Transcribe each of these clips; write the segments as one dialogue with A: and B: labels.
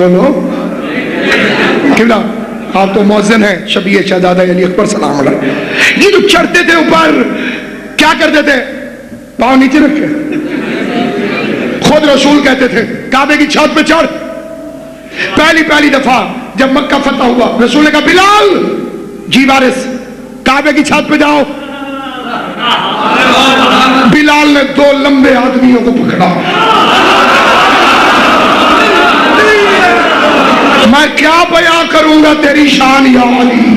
A: بولو قبلہ آپ تو مؤذن ہیں شبیہ شہزادہ علی اکبر سلام علیہ. یہ تو چڑھتے تھے اوپر کیا کرتے تھے؟ پاؤں نیچے رکھے. خود رسول کہتے تھے کعبے کی چھت پہ چڑھ. پہلی دفعہ جب مکہ فتح ہوا رسول نے کہا بلال جی وارث کعبے کی چھت پہ جاؤ. بلال نے 2 لمبے آدمیوں کو پکڑا. میں کیا بیان کروں گا تیری شان یا علی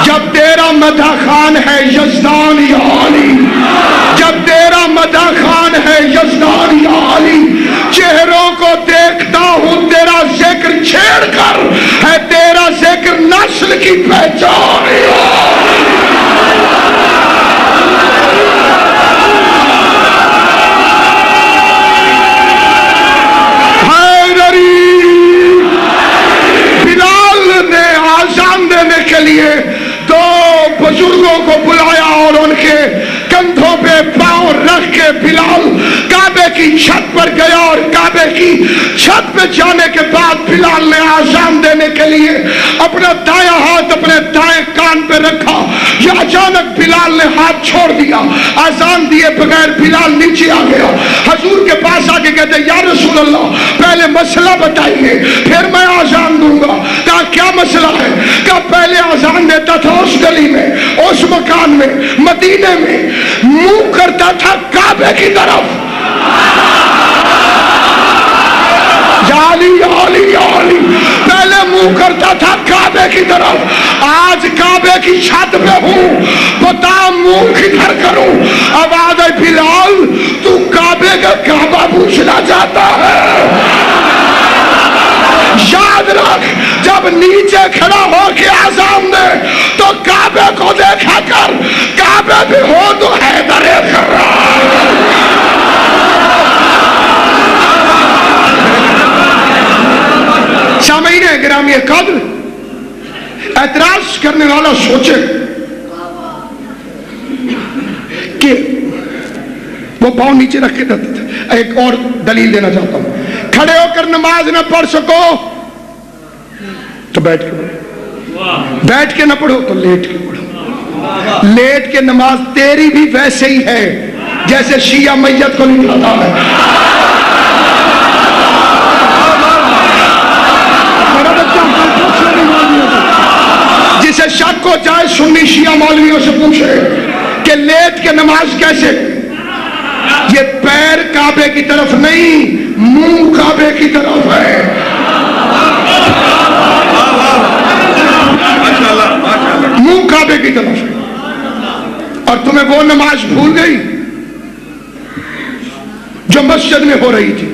A: جب تیرا مدح خان ہے یزدان یا علی. جب تیرا مدح خان ہے یزدان یا علی. چہروں کو دیکھتا ہوں تیرا ذکر چھیڑ کر ہے تیرا ذکر نسل کی پہچان یا کے لیے 2 بزرگوں کو بلایا اور ان کے کندھوں پہ پاؤں رکھ کے بلال کعبے کی چھت پر گیا. اور کعبے کی چھت پہ جانے کے بعد بلال نے آذان دینے کے لیے اپنا دایاں ہاتھ اپنے دائیں کان پہ رکھا. یہ اچانک بلال نے ہاتھ چھوڑ دیا. آذان دیے بغیر بلال نیچے آ گیا. حضور کے پاس آ کے کہتے یا رسول اللہ پہلے مسئلہ بتائیے پھر میں آذان دوں گا. کہا کیا مسئلہ ہے؟ کہا پہلے آذان دیتا تھا اس گلی میں اس مکان میں مدینے میں منہ کرتا تھا کعبے کی طرف. پہلے منہ کرتا تھا کعبے کی طرف. آج کعبے کی چھت پہ ہوں بتا منہ کدھر کروں؟ آواز ہے بلال تو کعبے کا کعبہ پوچھنا چاہتا ہے؟ یاد رکھ جب نیچے کھڑا ہو کے آذان دے تو کعبے کو دیکھا کر. کعبے بھی ہو تو حیدر کرار. سامعین گرامی قدر اعتراض کرنے والا سوچے کہ وہ پاؤں نیچے رکھ کے رہتے تھے. ایک اور دلیل دینا چاہتا ہوں. کھڑے ہو کر نماز نہ پڑھ سکو تو بیٹھ کے پڑھو. بیٹھ کے نہ پڑھو تو لیٹ کے پڑھو. لیٹ کے نماز تیری بھی ویسے ہی ہے جیسے شیعہ میت کو نکلاتا ہے. جسے شک ہو جائے سنی شیعہ مولویوں سے پوچھے کہ لیٹ کے نماز کیسے. یہ پیر کعبے کی طرف نہیں منہ کعبے کی طرف ہے. منہ کعبے کی طرف ہے. اور تمہیں وہ نماز بھول گئی جو مسجد میں ہو رہی تھی.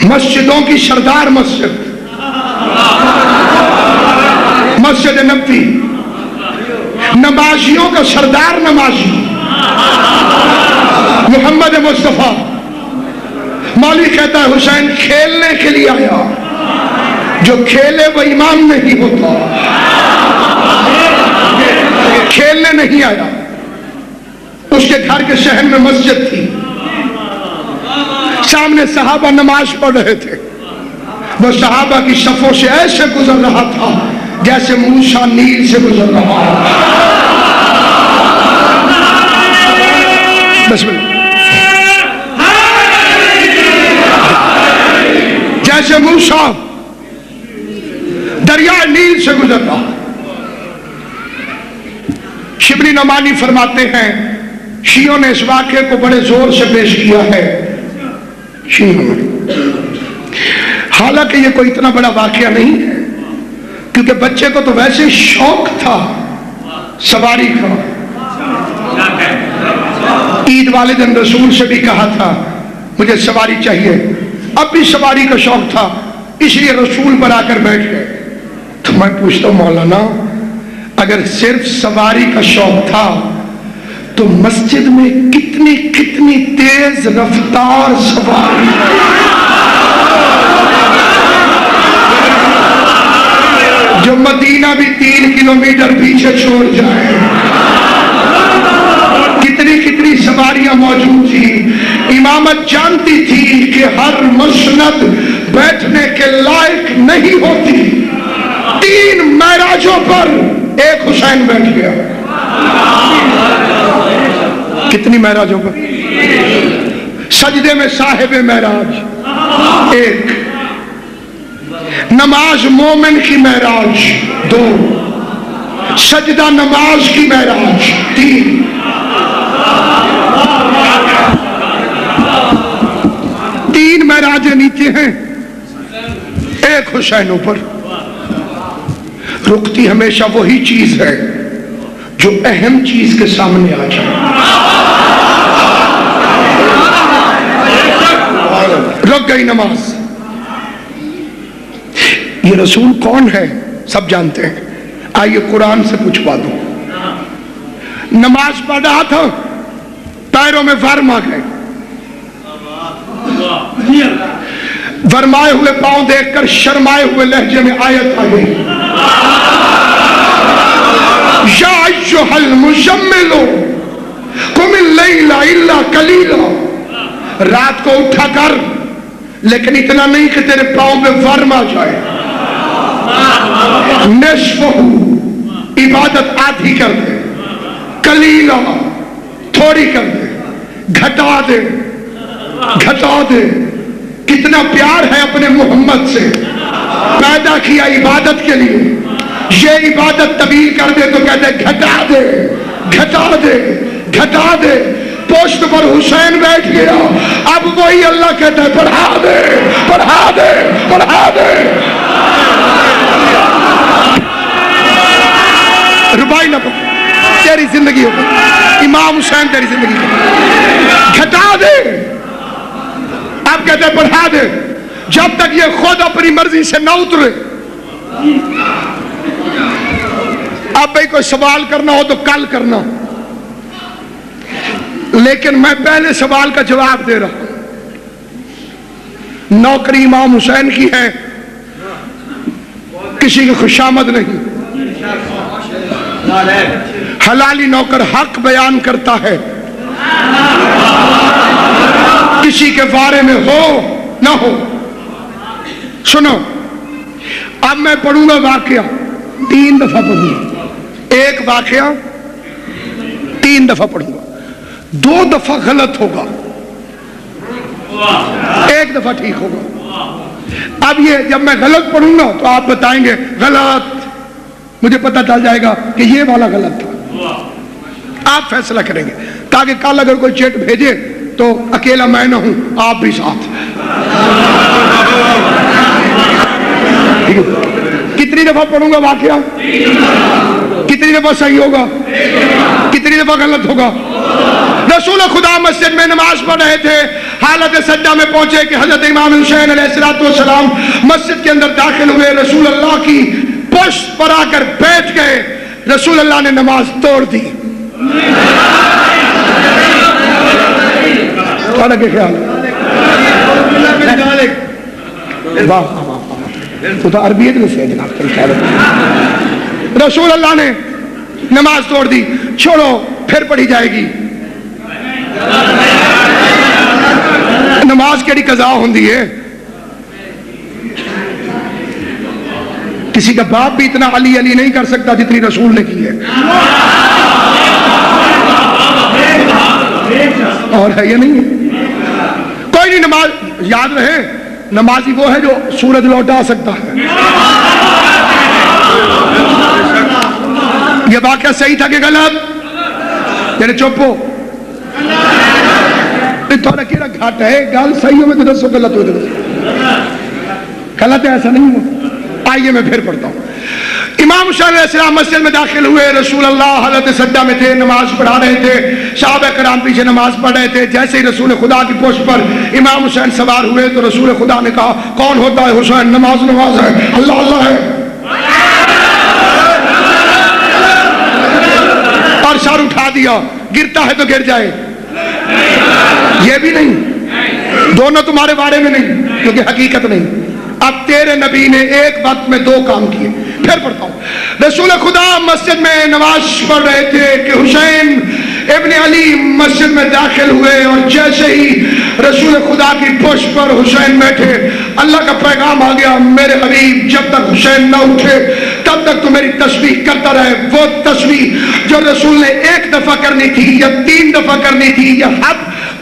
A: مسجدوں کی سردار مسجد مسجد نبوی. نمازیوں کا سردار نمازی محمد مصطفیٰ. مولوی کہتا ہے حسین کھیلنے کے لیے آیا. جو کھیلے وہ امام نہیں ہوتا. کھیلنے نہیں آیا. اس کے گھر کے شہر میں مسجد تھی. سامنے صحابہ نماز پڑھ رہے تھے. وہ صحابہ کی صفوں سے ایسے گزر رہا تھا جیسے موسیٰ نیل سے گزر رہا ہے. بسم اللہ. جیسے موسیٰ دریا نیل سے گزر رہا. شبلی نعمانی فرماتے ہیں شیعوں نے اس واقعے کو بڑے زور سے پیش کیا ہے. حالانکہ یہ کوئی اتنا بڑا واقعہ نہیں ہے کیونکہ بچے کو تو ویسے شوق تھا سواری کا. عید والے دن رسول سے بھی کہا تھا مجھے سواری چاہیے. اب بھی سواری کا شوق تھا اس لیے رسول پر آ کر بیٹھ گئے. تو میں پوچھتا ہوں مولانا اگر صرف سواری کا شوق تھا تو مسجد میں کتنی کتنی تیز رفتار سواری جو مدینہ بھی 3 کلومیٹر پیچھے چھوڑ جائے. کتنی کتنی سواریاں موجود تھی. امامت جانتی تھی کہ ہر مسند بیٹھنے بیٹھنے کے لائق نہیں ہوتی. 3 معراجوں پر ایک حسین بیٹھ گیا. کتنی معراجوں پر؟ سجدے میں صاحب معراج 1، نماز مومن کی معراج 2، سجدہ نماز کی معراج 3. تین معراجیں نیچے ہیں، ایک حسین اوپر. رکتی ہمیشہ وہی چیز ہے جو اہم چیز کے سامنے آ جائے. رک گئی نماز. یہ رسول کون ہے سب جانتے ہیں، آئیے قرآن سے پوچھوا دو. نماز پڑھ رہا تھا، پیروں میں ورم آ گئے. ورمائے ہوئے پاؤں دیکھ کر شرمائے ہوئے لہجے میں آیت آ گئی، یا ایھا المزمل قم اللیل الا قلیلا. رات کو اٹھا کر، لیکن اتنا نہیں کہ تیرے پاؤں میں ورم آ جائے. نصفہ، عبادت آدھی کر دے. قلیلا، تھوڑی کر دے. گھٹا دے، گھٹا دے. کتنا پیار ہے اپنے محمد سے. پیدا کیا عبادت کے لیے، یہ عبادت طویل کر دے تو کہتے گھٹا دے، گھٹا دے، گھٹا دے. پوسٹ پر حسین بیٹھ گیا. اب وہی اللہ کہتا ہے بڑھا دے، بڑھا دے، بڑھا دے. ربائی نہ پڑھ، تیری زندگی ہو گئی. امام حسین تیری زندگی ہو. گھٹا دے. آپ کہتے ہیں بڑھا دے. جب تک یہ خود اپنی مرضی سے نہ اترے. اب بھائی کوئی سوال کرنا ہو تو کل کرنا، لیکن میں پہلے سوال کا جواب دے رہا ہوں. نوکری امام حسین کی ہے، کسی کی خوشامد نہیں. حلالی نوکر حق بیان کرتا ہے، کسی کے بارے میں ہو نہ ہو. سنو، اب میں پڑھوں گا واقعہ 3 دفعہ پڑھوں گا. ایک واقعہ 3 دفعہ پڑھوں گا. 2 دفعہ غلط ہوگا، 1 دفعہ ٹھیک ہوگا. اب یہ جب میں غلط پڑھوں گا تو آپ بتائیں گے غلط، مجھے پتہ چل جائے گا کہ یہ والا غلط تھا. آپ فیصلہ کریں گے، تاکہ کل اگر کوئی چیٹ بھیجے تو اکیلا میں نہ ہوں، آپ بھی ساتھ. کتنی دفعہ پڑھوں گا واقعہ؟ کتنی دفعہ صحیح ہوگا؟ کتنی دفعہ غلط ہوگا؟ رسول خدا مسجد میں نماز پڑھ رہے تھے، حالت سجدہ میں پہنچے کہ حضرت امام حسین علیہ السلام مسجد کے اندر داخل ہوئے. رسول اللہ کی پشت پر آ کر بیٹھ گئے. رسول اللہ نے نماز توڑ دی. کے خیال تو عربیت میں سے جناب. رسول اللہ نے نماز توڑ دی. چھوڑو، پھر پڑھی جائے گی. نماز کیڑی قضا ہوندی ہے؟ کسی کا باپ بھی اتنا علی علی نہیں کر سکتا جتنی رسول نے کی ہے. اور ہے یا نہیں ہے؟ کوئی نہیں. نماز یاد رہے، نمازی وہ ہے جو سورج لوٹا سکتا ہے. یہ واقعہ صحیح تھا کہ غلط؟ یعنی چپ ہو. تھوڑا کیڑا گھاٹ ہے، گل صحیح ہو میں تو دسو، غلط ہو تو غلط ہے، ایسا نہیں ہو. آئیے میں پھر پڑھتا ہوں. امام حسین علیہ السلام مسجد میں داخل ہوئے. رسول اللہ حالت سجدہ میں تھے، نماز پڑھا رہے تھے. صحابہ کرام پیچھے نماز پڑھ رہے تھے. جیسے ہی رسول خدا کی پشت پر امام حسین سوار ہوئے تو رسول خدا نے کہا کون ہوتا ہے حسین؟ نماز نماز ہے، اللہ اللہ ہے. اور سر اٹھا دیا. گرتا ہے تو گر جائے، یہ بھی نہیں. دونوں تمہارے بارے میں نہیں، کیونکہ حقیقت نہیں. اب تیرے نبی نے ایک وقت میں 2 کام کیے. پھر پڑھتا ہوں. رسول خدا مسجد میں نماز پڑھ رہے تھے کہ حسین ابن علی مسجد میں داخل ہوئے. اور جیسے ہی رسول خدا کی پشت پر حسین بیٹھے. اللہ کا پیغام آ گیا, میرے حبیب جب تک حسین نہ اٹھے تب تک تو میری تسبیح کرتا رہے. وہ تسبیح جو رسول نے 1 دفعہ کرنی تھی یا 3 دفعہ کرنی تھی یا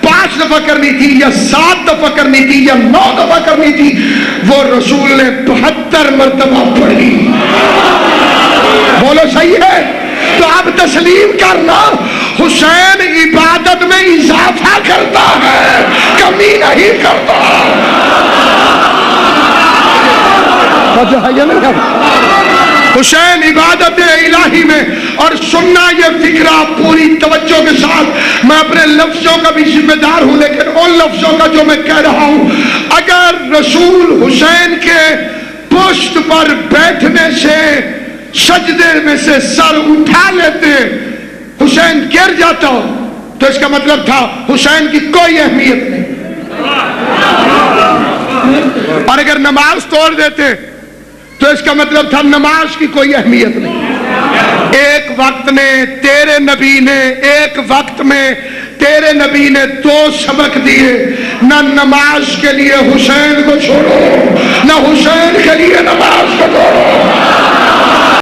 A: 5 دفعہ کرنی تھی یا 7 دفعہ کرنی تھی یا 9 دفعہ کرنی تھی, وہ رسول نے 72 مرتبہ پڑھی. بولو صحیح ہے؟ تو اب تسلیم کرنا, حسین عبادت میں اضافہ کرتا ہے, کمی نہیں کرتا. حسین عبادت الہی میں. اور سننا یہ فکرہ پوری توجہ کے ساتھ, میں اپنے لفظوں کا بھی ذمہ دار ہوں لیکن ان لفظوں کا جو میں کہہ رہا ہوں, اگر رسول حسین کے پشت پر بیٹھنے سے سجدے میں سے سر اٹھا لیتے, حسین گر جاتا تو اس کا مطلب تھا حسین کی کوئی اہمیت نہیں. اور اگر نماز توڑ دیتے تو اس کا مطلب تھا نماز کی کوئی اہمیت نہیں. ایک وقت نے تیرے نبی نے, ایک وقت میں تیرے نبی نے 2 سبق دیے, نہ نماز کے لیے حسین کو چھوڑو, نہ حسین کے لیے نماز کو چھوڑو.